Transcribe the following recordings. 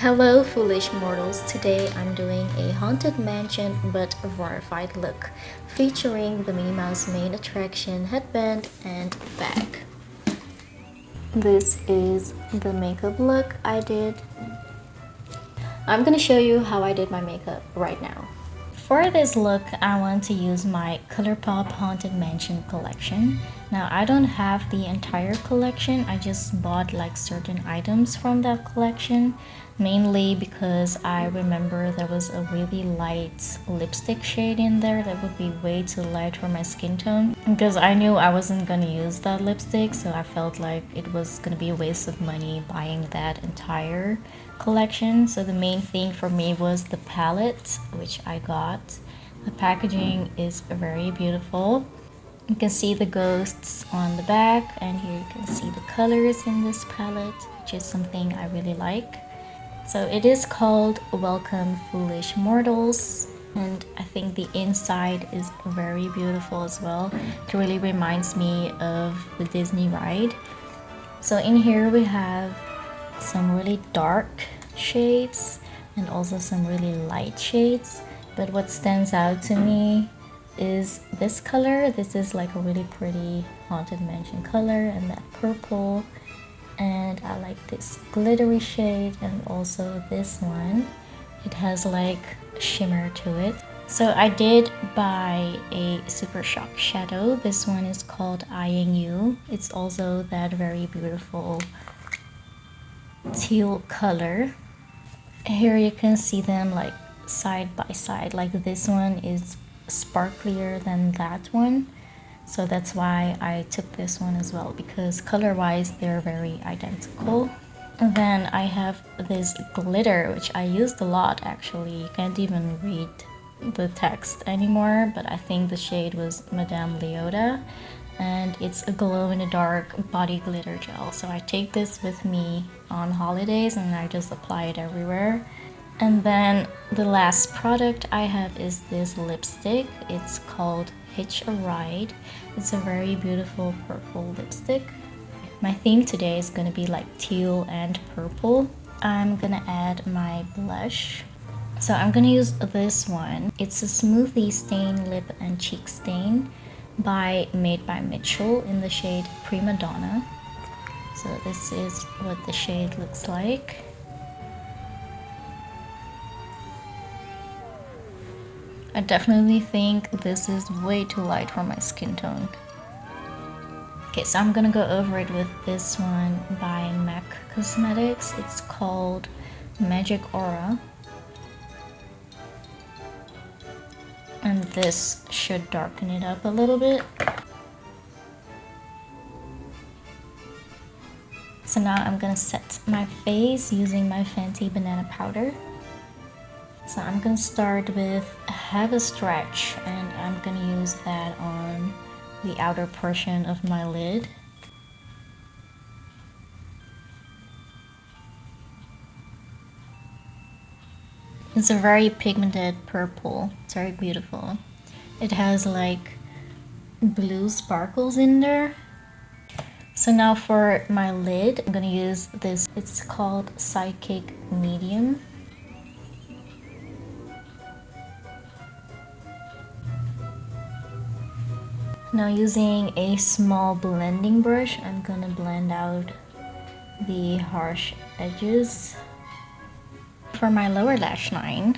Hello foolish mortals, today I'm doing a haunted mansion but verified look featuring the Minnie Mouse main attraction headband and bag. This is the makeup look I did. I'm gonna show you how I did my makeup right now. For this look, I want to use my ColourPop Haunted Mansion collection. Now, I don't have the entire collection, I just bought like certain items from that collection, mainly because I remember there was a really light lipstick shade in there that would be way too light for my skin tone. Because I knew I wasn't gonna use that lipstick, so I felt like it was gonna be a waste of money buying that entire collection. So the main thing for me was the palette, which I got. The packaging is very beautiful. You can see the ghosts on the back, and here you can see the colors in this palette, which is something I really like. So it is called Welcome Foolish Mortals, and I think the inside is very beautiful as well. It really reminds me of the Disney ride. So in here we have some really dark shades and also some really light shades, but what stands out to me is this color. This is like a really pretty haunted mansion color, and that purple, and I like this glittery shade, and also this one. It has like shimmer to it. So I did buy a SuperShock shadow. This one is called Eyeing You. It's also that very beautiful teal color. Here you can see them like side by side. Like this one is sparklier than that one, so that's why I took this one as well, because color wise they're very identical. And then I have this glitter, which I used a lot actually. You can't even read the text anymore, but I think the shade was Madame Leota, and it's a glow in the dark body glitter gel. So I take this with me on holidays and I just apply it everywhere. And then the last product I have is this lipstick. It's called Hitch a Ride. It's a very beautiful purple lipstick. My theme today is going to be like teal and purple. I'm gonna add my blush. So I'm gonna use this one. It's a smoothie stain lip and cheek stain made by Mitchell in the shade Prima Donna. So this is what the shade looks like. I definitely think this is way too light for my skin tone. Okay, so I'm gonna go over it with this one by MAC Cosmetics. It's called Magic Aura. And this should darken it up a little bit. So now I'm gonna set my face using my Fenty banana powder. So I'm gonna start with Have a Stretch, and I'm gonna use that on the outer portion of my lid. It's a very pigmented purple. It's very beautiful. It has like blue sparkles in there. So now for my lid, I'm gonna use this. It's called Psychic Medium. Now using a small blending brush, I'm gonna blend out the harsh edges. For my lower lash line,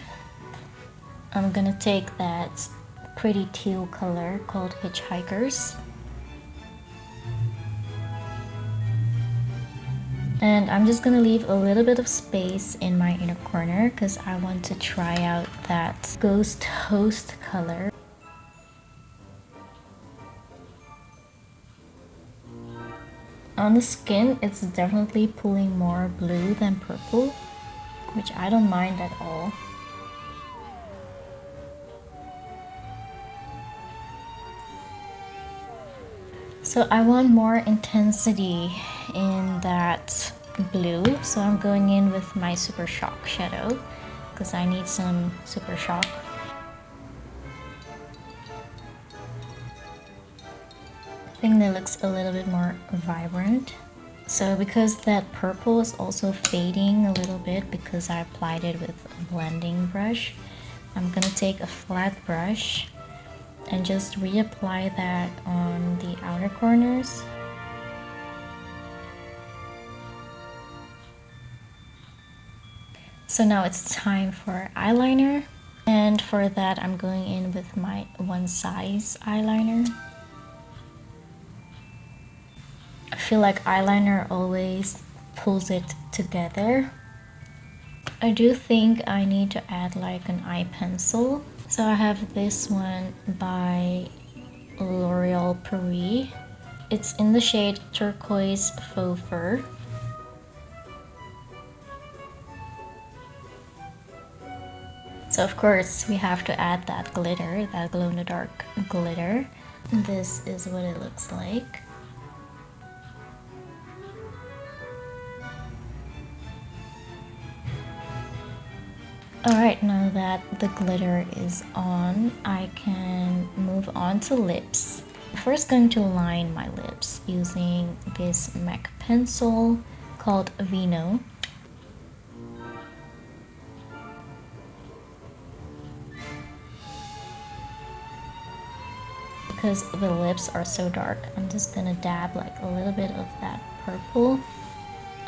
I'm gonna take that pretty teal color called Hitchhikers. And I'm just gonna leave a little bit of space in my inner corner because I want to try out that Ghost Host color. On the skin, it's definitely pulling more blue than purple, which I don't mind at all. So I want more intensity in that blue, so I'm going in with my SuperShock shadow because I need some SuperShock. I think that looks a little bit more vibrant. So because that purple is also fading a little bit because I applied it with a blending brush, I'm gonna take a flat brush and just reapply that on the outer corners. So now it's time for eyeliner, and for that I'm going in with my One Size eyeliner. I feel like eyeliner always pulls it together. I do think I need to add like an eye pencil. So I have this one by L'Oreal Paris. It's in the shade Turquoise Faux Fur. So of course we have to add that glitter, that glow-in-the-dark glitter. This is what it looks like. Alright, now that the glitter is on, I can move on to lips. I'm first going to line my lips using this MAC pencil called Vino. Because the lips are so dark, I'm just gonna dab like a little bit of that purple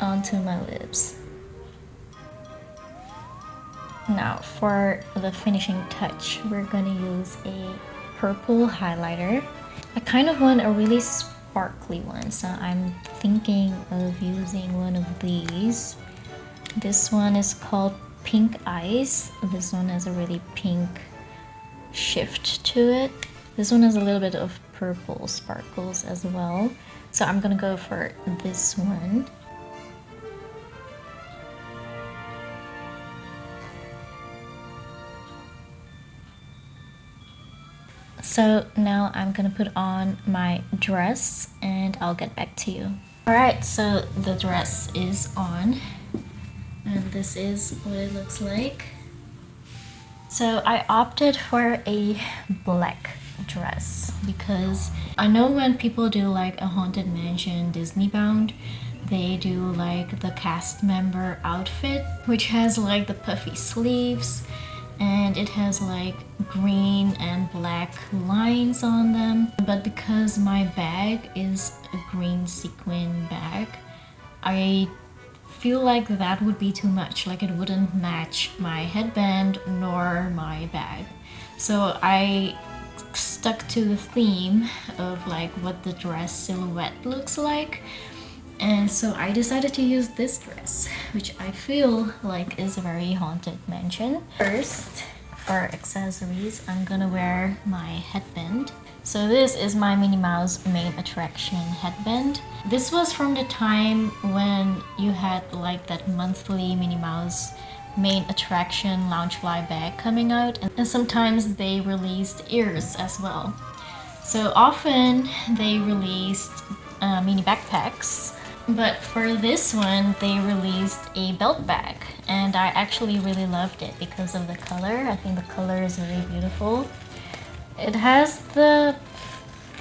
onto my lips. Now for the finishing touch, we're gonna use a purple highlighter. I kind of want a really sparkly one, so I'm thinking of using one of these. This one is called Pink Ice. This one has a really pink shift to it. This one has a little bit of purple sparkles as well. So I'm gonna go for this one. So now I'm gonna put on my dress and I'll get back to you. Alright, so the dress is on and this is what it looks like. So I opted for a black dress because I know when people do like a Haunted Mansion DisneyBound, they do like the cast member outfit, which has like the puffy sleeves and it has like green and black lines on them. But because my bag is a green sequin bag, I feel like that would be too much, like it wouldn't match my headband nor my bag. So I stuck to the theme of like what the dress silhouette looks like, and so I decided to use this dress, which I feel like is a very Haunted Mansion. First, for accessories, I'm gonna wear my headband. So this is my Minnie Mouse main attraction headband. This was from the time when you had like that monthly Minnie Mouse main attraction Loungefly bag coming out, and sometimes they released ears as well. So often they released mini backpacks, but for this one they released a belt bag, and I actually really loved it because of the color. I think the color is really beautiful. It has the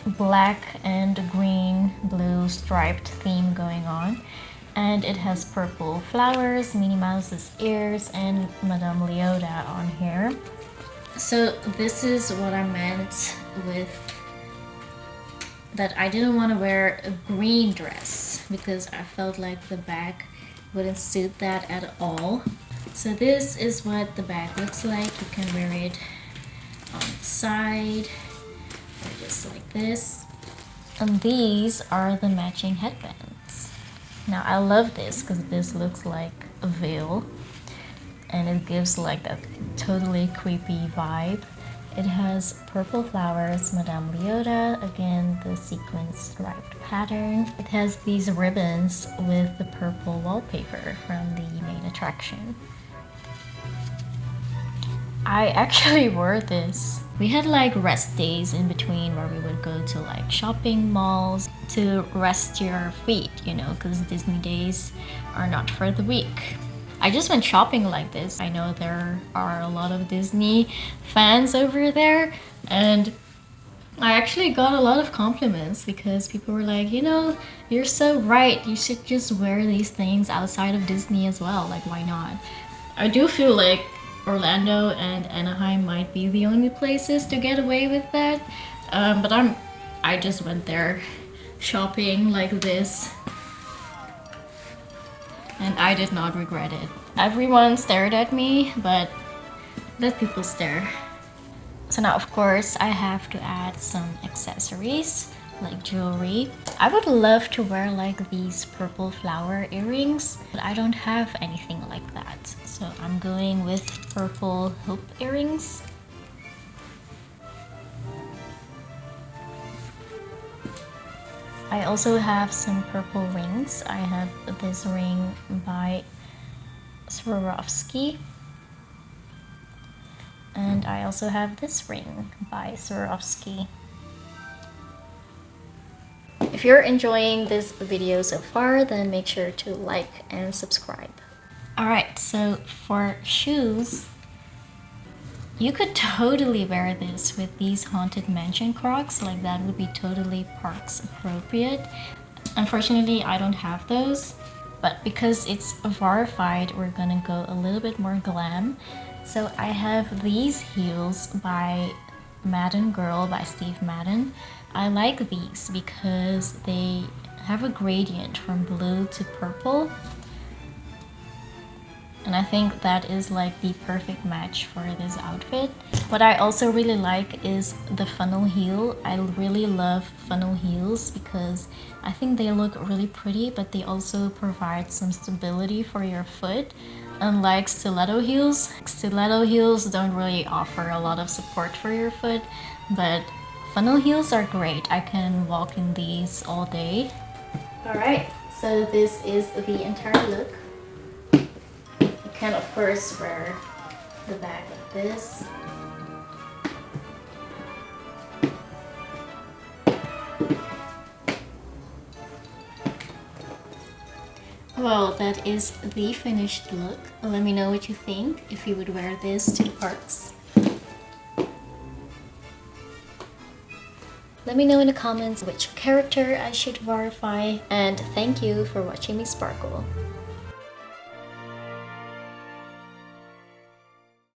black and green blue striped theme going on, and it has purple flowers, Minnie Mouse's ears, and Madame Leota on here. So this is what I meant with that I didn't want to wear a green dress because I felt like the bag wouldn't suit that at all. So this is what the bag looks like. You can wear it on the side or just like this. And these are the matching headbands. Now I love this because this looks like a veil and it gives like that totally creepy vibe. It has purple flowers, Madame Leota, again the sequin striped pattern. It has these ribbons with the purple wallpaper from the main attraction. I actually wore this. We had like rest days in between where we would go to like shopping malls to rest your feet, you know, because Disney days are not for the weak. I just went shopping like this. I know there are a lot of Disney fans over there, and I actually got a lot of compliments because people were like, you know, you're so right. You should just wear these things outside of Disney as well. Like, why not? I do feel like Orlando and Anaheim might be the only places to get away with that. But I just went there shopping like this, and I did not regret it. Everyone stared at me, but let people stare. So now, of course, I have to add some accessories like jewelry. I would love to wear like these purple flower earrings, but I don't have anything like that. So I'm going with purple hoop earrings. I also have some purple rings. I have this ring by Swarovski. And I also have this ring by Swarovski. If you're enjoying this video so far, then make sure to like and subscribe. Alright, so for shoes, you could totally wear this with these Haunted Mansion Crocs. Like, that would be totally Parks appropriate. Unfortunately, I don't have those, but because it's Varified, we're gonna go a little bit more glam. So I have these heels by Madden Girl by Steve Madden. I like these because they have a gradient from blue to purple. And I think that is like the perfect match for this outfit. What I also really like is the funnel heel. I really love funnel heels because I think they look really pretty, but they also provide some stability for your foot. Unlike stiletto heels don't really offer a lot of support for your foot, but funnel heels are great. I can walk in these all day. Alright, so this is the entire look. You can of course wear the bag like this. Well, that is the finished look. Let me know what you think, if you would wear this to the parks. Let me know in the comments which character I should verify, and thank you for watching me sparkle.